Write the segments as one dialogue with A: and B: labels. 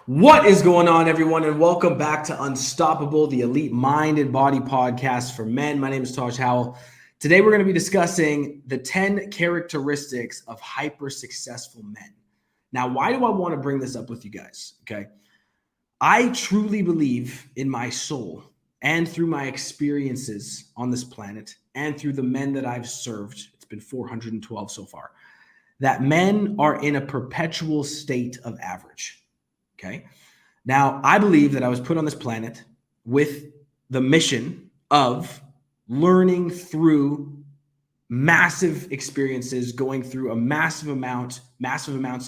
A: What is going on, everyone, and welcome back to Unstoppable, the elite mind and body podcast for men. My name is Taj Howell. Today, we're going to be discussing the 10 characteristics of hyper successful men. Now, why do I want to bring this up with you guys? Okay. I truly believe in my soul and through my experiences on this planet and through the men that I've served. It's been 412 so far, that men are in a perpetual state of average. Okay. Now, I believe that I was put on this planet with the mission of learning through massive experiences, going through a massive amounts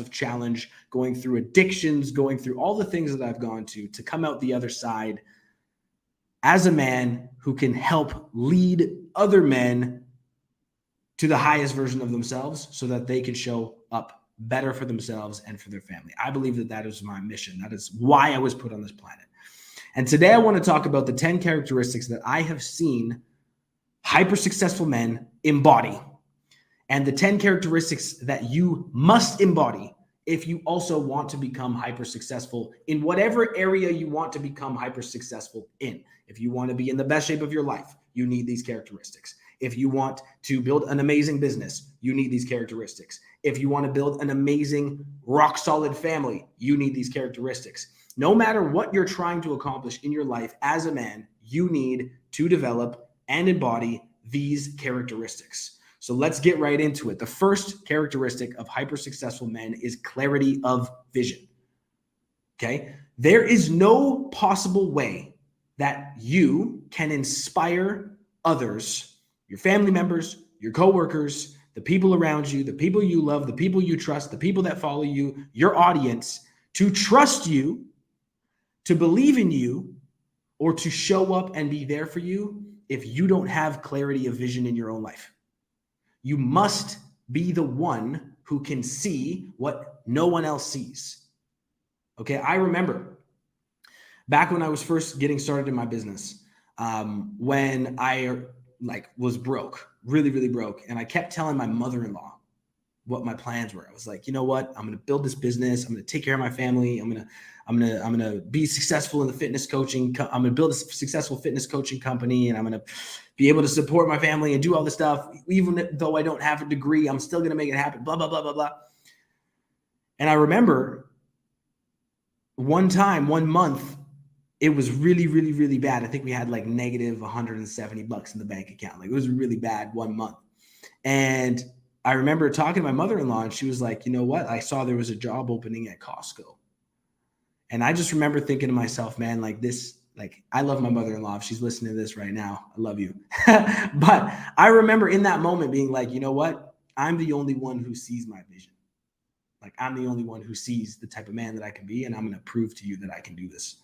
A: of challenge, going through addictions, going through all the things that I've gone to come out the other side as a man who can help lead other men to the highest version of themselves so that they can show up better for themselves and for their family. I believe that is my mission. That is why I was put on this planet. And today I want to talk about the 10 characteristics that I have seen hyper successful men embody, and the 10 characteristics that you must embody if you also want to become hyper successful in whatever area you want to become hyper successful in. If you want to be in the best shape of your life, you need these characteristics. If you want to build an amazing business, you need these characteristics. If you want to build an amazing, rock solid family, you need these characteristics. No matter what you're trying to accomplish in your life as a man, you need to develop and embody these characteristics. So let's get right into it. The first characteristic of hyper successful men is clarity of vision. Okay? There is no possible way that you can inspire others, your family members, your coworkers, the people around you, the people you love, the people you trust, the people that follow you, your audience, to trust you, to believe in you, or to show up and be there for you if you don't have clarity of vision in your own life. You must be the one who can see what no one else sees. Okay, I remember back when I was first getting started in my business, when I was broke, really broke, and I kept telling my mother-in-law what my plans were. I was like, you know what? I'm going to build this business. I'm going to take care of my family. I'm going to be successful in the fitness coaching. I'm going to build a successful fitness coaching company, and I'm going to be able to support my family and do all this stuff. Even though I don't have a degree, I'm still going to make it happen, blah, blah, blah, blah, blah. And I remember one month, it was really bad. I think we had like negative $170 in the bank account. Like, it was really bad 1 month. And I remember talking to my mother-in-law, and she was like, you know what? I saw there was a job opening at Costco. And I just remember thinking to myself, man, I love my mother-in-law. If she's listening to this right now, I love you. But I remember in that moment being like, you know what? I'm the only one who sees my vision. Like, I'm the only one who sees the type of man that I can be, and I'm going to prove to you that I can do this.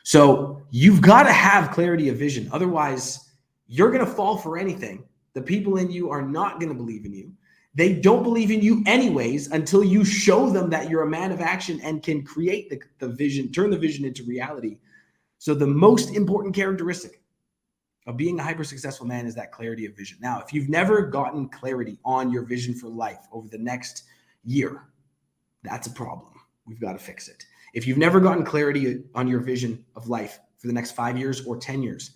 A: So you've got to have clarity of vision. Otherwise, you're going to fall for anything. The people in you are not going to believe in you. They don't believe in you anyways until you show them that you're a man of action and can create the vision, turn the vision into reality. So the most important characteristic of being a hyper successful man is that clarity of vision. Now, if you've never gotten clarity on your vision for life over the next year, that's a problem. We've got to fix it. If you've never gotten clarity on your vision of life for the next 5 years or 10 years,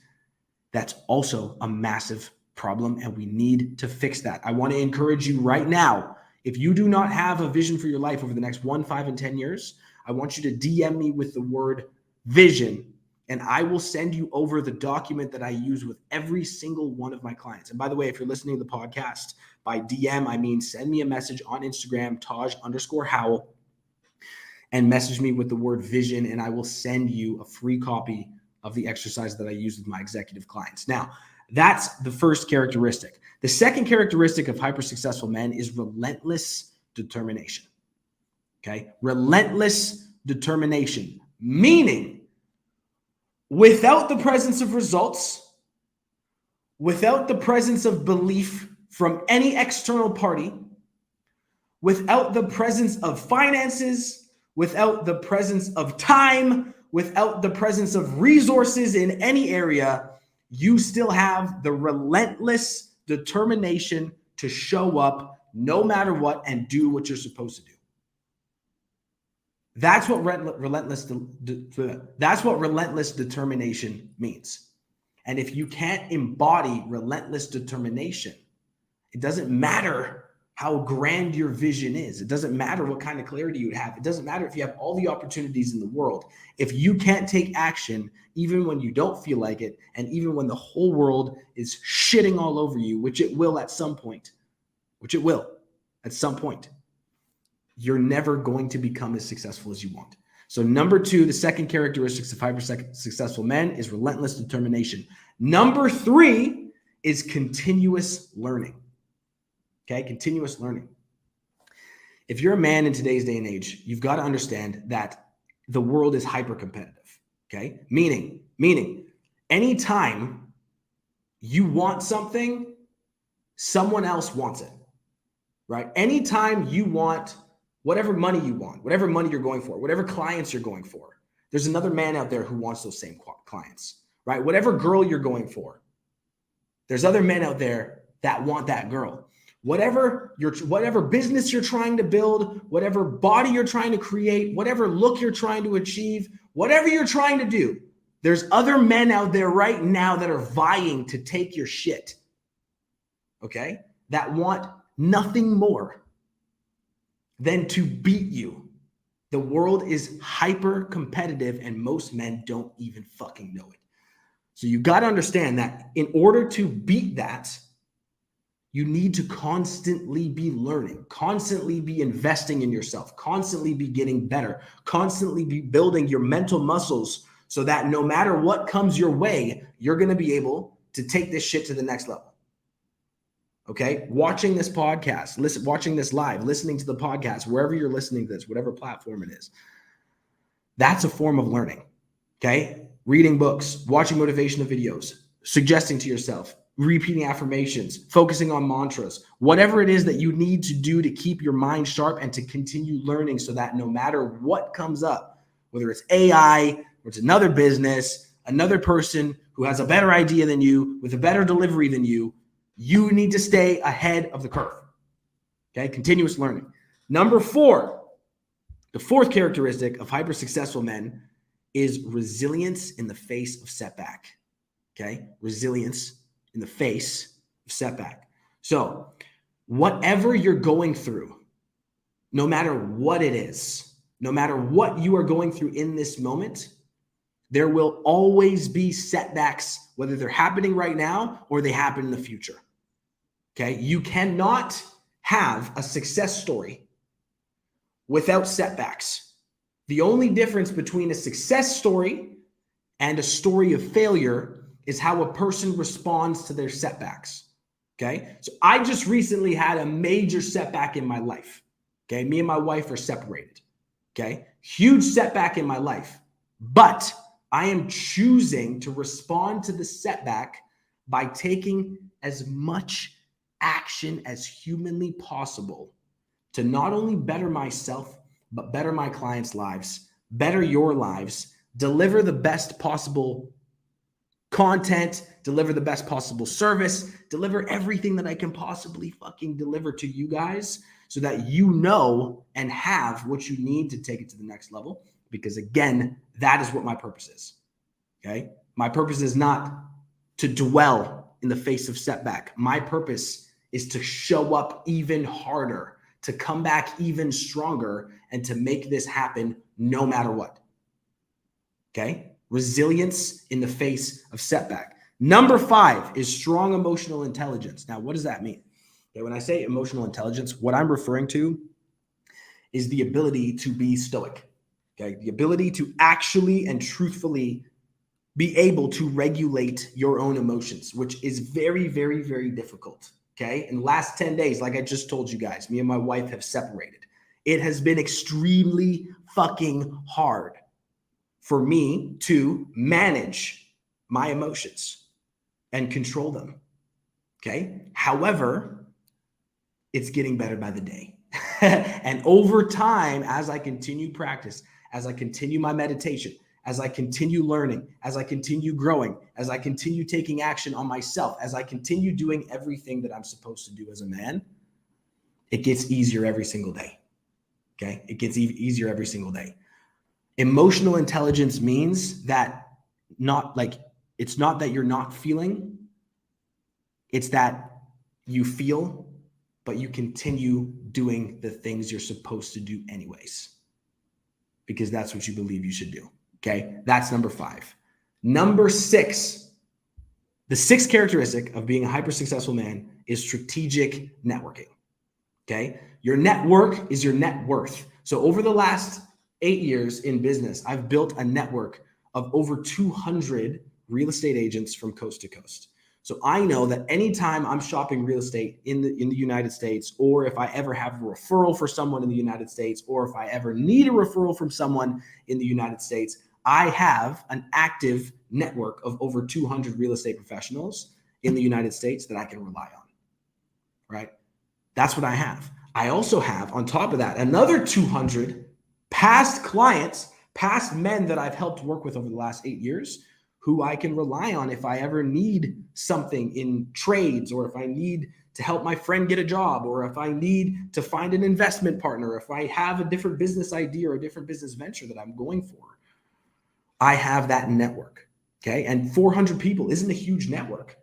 A: that's also a massive problem, and we need to fix that. I want to encourage you right now, if you do not have a vision for your life over the next 1, 5, and 10 years, I want you to DM me with the word vision, and I will send you over the document that I use with every single one of my clients. And by the way, if you're listening to the podcast by DM, I mean send me a message on Instagram, Taj_Howell, and message me with the word vision, and I will send you a free copy of the exercise that I use with my executive clients. Now, that's the first characteristic. The second characteristic of hyper successful men is relentless determination. Okay? Relentless determination, meaning without the presence of results, without the presence of belief from any external party, without the presence of finances, without the presence of time, without the presence of resources in any area, you still have the relentless determination to show up no matter what and do what you're supposed to do. That's what that's what relentless determination means. And if you can't embody relentless determination, it doesn't matter how grand your vision is. It doesn't matter what kind of clarity you have. It doesn't matter if you have all the opportunities in the world. If you can't take action, even when you don't feel like it, and even when the whole world is shitting all over you, which it will at some point, you're never going to become as successful as you want. So number 2, the second characteristics of hyper successful men is relentless determination. Number 3 is continuous learning. Okay, continuous learning. If you're a man in today's day and age, you've got to understand that the world is hyper competitive. Okay, meaning anytime you want something, someone else wants it, right? Anytime you want whatever money you want, whatever money you're going for, whatever clients you're going for, there's another man out there who wants those same clients, right? Whatever girl you're going for, there's other men out there that want that girl. Whatever business you're trying to build, whatever body you're trying to create, whatever look you're trying to achieve, whatever you're trying to do, there's other men out there right now that are vying to take your shit, okay? That want nothing more than to beat you. The world is hyper competitive and most men don't even fucking know it. So you got to understand that in order to beat that, you need to constantly be learning, constantly be investing in yourself, constantly be getting better, constantly be building your mental muscles so that no matter what comes your way, you're going to be able to take this shit to the next level. Okay? Watching this podcast, watching this live, listening to the podcast, wherever you're listening to this, whatever platform it is, that's a form of learning. Okay? Reading books, watching motivational videos, suggesting to yourself, repeating affirmations, focusing on mantras, whatever it is that you need to do to keep your mind sharp and to continue learning so that no matter what comes up, whether it's AI or it's another business, another person who has a better idea than you with a better delivery than you, you need to stay ahead of the curve. Okay, continuous learning. Number 4, the fourth characteristic of hyper successful men is resilience in the face of setback. Okay, resilience in the face of setback. So whatever you're going through, no matter what it is, no matter what you are going through in this moment, there will always be setbacks, whether they're happening right now or they happen in the future. Okay, you cannot have a success story without setbacks. The only difference between a success story and a story of failure is how a person responds to their setbacks. Okay, so I just recently had a major setback in my life. Okay, me and my wife are separated. Okay, huge setback in my life, but I am choosing to respond to the setback by taking as much action as humanly possible to not only better myself, but better my clients' lives, better your lives, deliver the best possible content, deliver the best possible service, deliver everything that I can possibly fucking deliver to you guys so that you know and have what you need to take it to the next level. Because again, that is what my purpose is. Okay. My purpose is not to dwell in the face of setback. My purpose is to show up even harder, to come back even stronger, and to make this happen no matter what. Okay. Resilience in the face of setback. Number 5 is strong emotional intelligence. Now, what does that mean? Okay, when I say emotional intelligence, what I'm referring to is the ability to be stoic. Okay, the ability to actually and truthfully be able to regulate your own emotions, which is very, very, very difficult. Okay, in the last 10 days, like I just told you guys, me and my wife have separated. It has been extremely fucking hard for me to manage my emotions and control them. Okay. However, it's getting better by the day. And over time, as I continue practice, as I continue my meditation, as I continue learning, as I continue growing, as I continue taking action on myself, as I continue doing everything that I'm supposed to do as a man, it gets easier every single day. Okay. It gets easier every single day. Emotional intelligence means that it's not that you're not feeling, it's that you feel, but you continue doing the things you're supposed to do anyways, because that's what you believe you should do. Okay. That's number 5. Number 6, the 6th characteristic of being a hyper successful man is strategic networking. Okay. Your network is your net worth. So over the last 8 years in business, I've built a network of over 200 real estate agents from coast to coast. So I know that anytime I'm shopping real estate in the United States, or if I ever have a referral for someone in the United States, or if I ever need a referral from someone in the United States, I have an active network of over 200 real estate professionals in the United States that I can rely on, right? That's what I have. I also have, on top of that, another 200 past clients, past men that I've helped work with over the last 8 years, who I can rely on if I ever need something in trades, or if I need to help my friend get a job, or if I need to find an investment partner, if I have a different business idea or a different business venture that I'm going for. I have that network, okay? And 400 people isn't a huge network,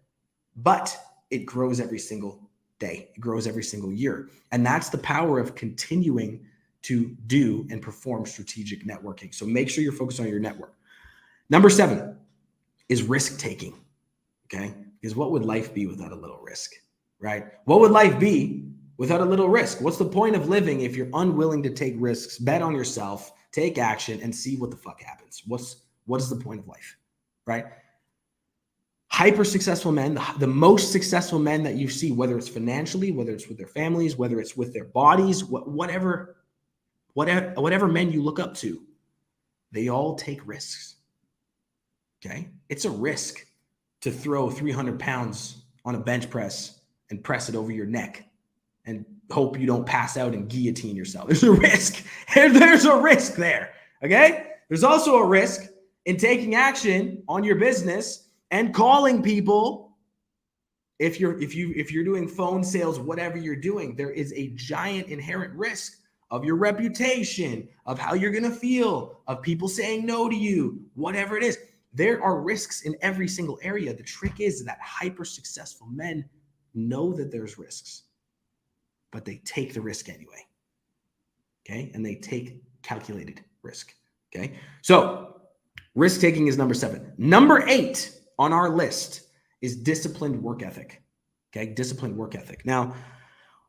A: but it grows every single day. It grows every single year. And that's the power of continuing to do and perform strategic networking. So make sure you're focused on your network. Number 7 is risk taking, okay? Because what would life be without a little risk, right? What would life be without a little risk? What's the point of living if you're unwilling to take risks, bet on yourself, take action, and see what the fuck happens? What is the point of life, right? Hyper successful men, the most successful men that you see, whether it's financially, whether it's with their families, whether it's with their bodies, whatever men you look up to, they all take risks. Okay. It's a risk to throw 300 pounds on a bench press and press it over your neck and hope you don't pass out and guillotine yourself. There's a risk. There's a risk there. Okay. There's also a risk in taking action on your business and calling people. If you're doing phone sales, whatever you're doing, there is a giant inherent risk of your reputation, of how you're going to feel, of people saying no to you, whatever it is. There are risks in every single area. The trick is that hyper successful men know that there's risks, but they take the risk anyway. Okay. And they take calculated risk. Okay. So risk taking is number 7. Number 8 on our list is disciplined work ethic. Okay. Disciplined work ethic. Now,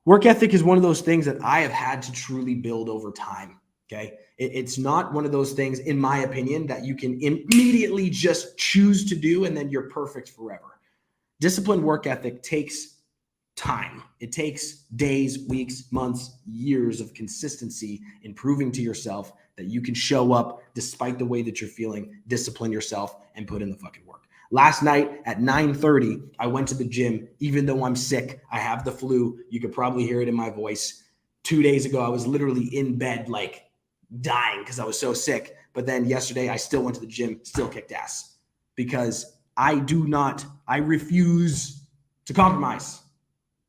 A: work ethic is one of those things that I have had to truly build over time. Okay. It's not one of those things, in my opinion, that you can immediately just choose to do and then you're perfect forever. Disciplined work ethic takes time. It takes days, weeks, months, years of consistency in proving to yourself that you can show up despite the way that you're feeling, discipline yourself, and put in the fucking work. Last night at 9:30, I went to the gym, even though I'm sick. I have the flu. You could probably hear it in my voice. 2 days ago, I was literally in bed, like dying because I was so sick. But then yesterday, I still went to the gym, still kicked ass, because I refuse to compromise.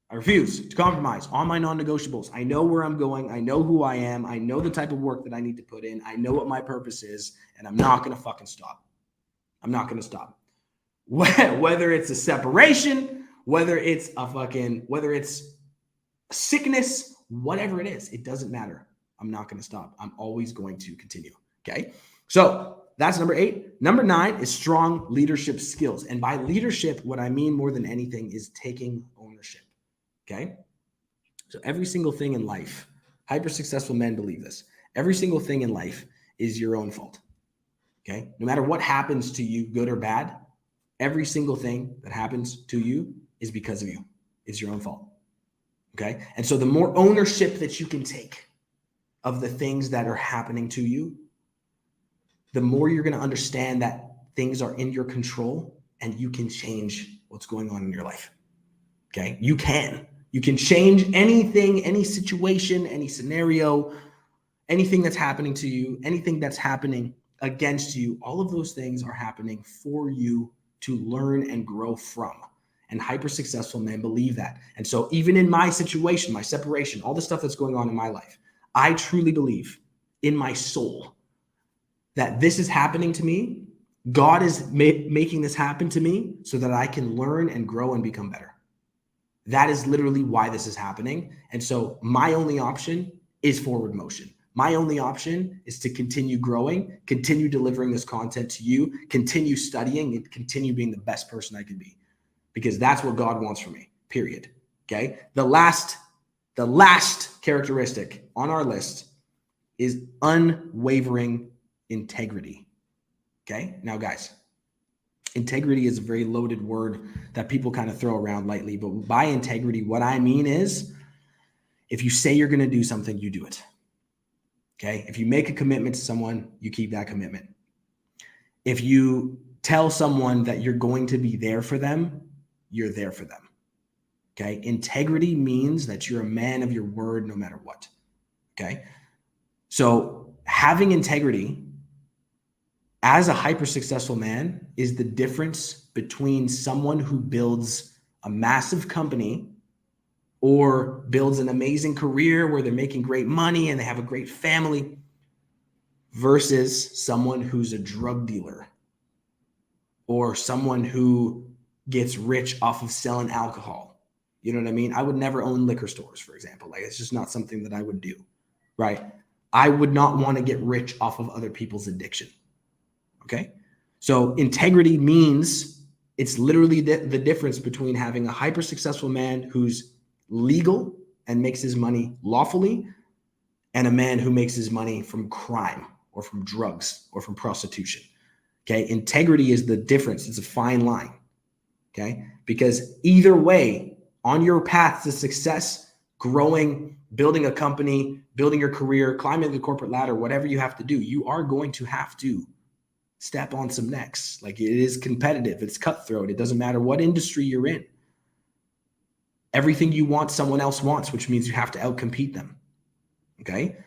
A: I refuse to compromise on my non-negotiables. I know where I'm going. I know who I am. I know the type of work that I need to put in. I know what my purpose is, and I'm not going to fucking stop. I'm not going to stop. Whether it's a separation, whether it's a sickness, whatever it is, it doesn't matter. I'm not going to stop. I'm always going to continue. Okay. So that's number 8. Number 9 is strong leadership skills. And by leadership, what I mean more than anything is taking ownership. Okay. So every single thing in life, hyper successful men believe this. Every single thing in life is your own fault. Okay. No matter what happens to you, good or bad, every single thing that happens to you is because of you. It's your own fault. Okay. And so the more ownership that you can take of the things that are happening to you, the more you're going to understand that things are in your control and you can change what's going on in your life. Okay. You can change anything, any situation, any scenario, anything that's happening to you, anything that's happening against you. All of those things are happening for you to learn and grow from. And hyper successful men believe that. And so even in my situation, my separation, all the stuff that's going on in my life, I truly believe in my soul that this is happening to me. God is making this happen to me so that I can learn and grow and become better. That is literally why this is happening. And so my only option is forward motion. My only option is to continue growing, continue delivering this content to you, continue studying, and continue being the best person I can be, because that's what God wants from me, period. Okay. The last characteristic on our list is unwavering integrity. Okay. Now, guys, integrity is a very loaded word that people kind of throw around lightly, but by integrity, what I mean is if you say you're going to do something, you do it. Okay. If you make a commitment to someone, you keep that commitment. If you tell someone that you're going to be there for them, you're there for them. Okay. Integrity means that you're a man of your word no matter what. Okay. So having integrity as a hyper successful man is the difference between someone who builds a massive company or builds an amazing career where they're making great money and they have a great family versus someone who's a drug dealer or someone who gets rich off of selling alcohol. You know what I mean? I would never own liquor stores, for example. Like, it's just not something that I would do, right? I would not want to get rich off of other people's addiction. Okay. So integrity means it's literally the difference between having a hyper successful man who's legal and makes his money lawfully and a man who makes his money from crime or from drugs or from prostitution. Okay. Integrity is the difference. It's a fine line. Okay. Because either way, on your path to success, growing, building a company, building your career, climbing the corporate ladder, whatever you have to do, you are going to have to step on some necks. Like, it is competitive. It's cutthroat. It doesn't matter what industry you're in. Everything you want, someone else wants, which means you have to outcompete them. Okay.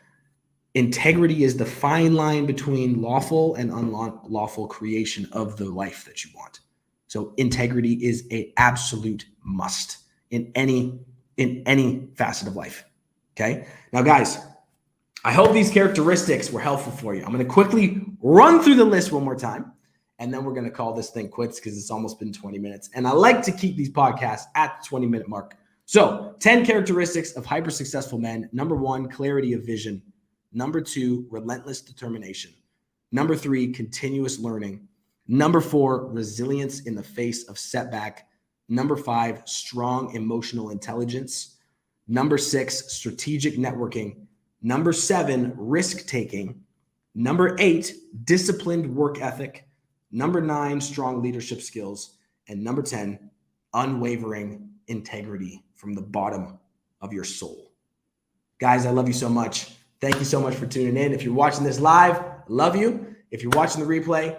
A: Integrity is the fine line between lawful and unlawful creation of the life that you want. So integrity is an absolute must in any facet of life. Okay. Now, guys, I hope these characteristics were helpful for you. I'm going to quickly run through the list one more time, and then we're going to call this thing quits because it's almost been 20 minutes. And I like to keep these podcasts at the 20-minute mark. So 10 characteristics of hyper successful men. Number 1, clarity of vision. Number 2, relentless determination. Number 3, continuous learning. Number 4, resilience in the face of setback. Number 5, strong emotional intelligence. Number 6, strategic networking. Number 7, risk-taking. Number 8, disciplined work ethic. Number 9, strong leadership skills. And number 10, unwavering integrity from the bottom of your soul. Guys, I love you so much. Thank you so much for tuning in. If you're watching this live, I love you. If you're watching the replay,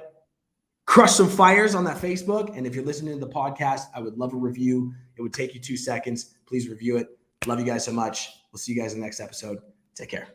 A: crush some fires on that Facebook. And if you're listening to the podcast, I would love a review. It would take you 2 seconds. Please review it. Love you guys so much. We'll see you guys in the next episode. Take care.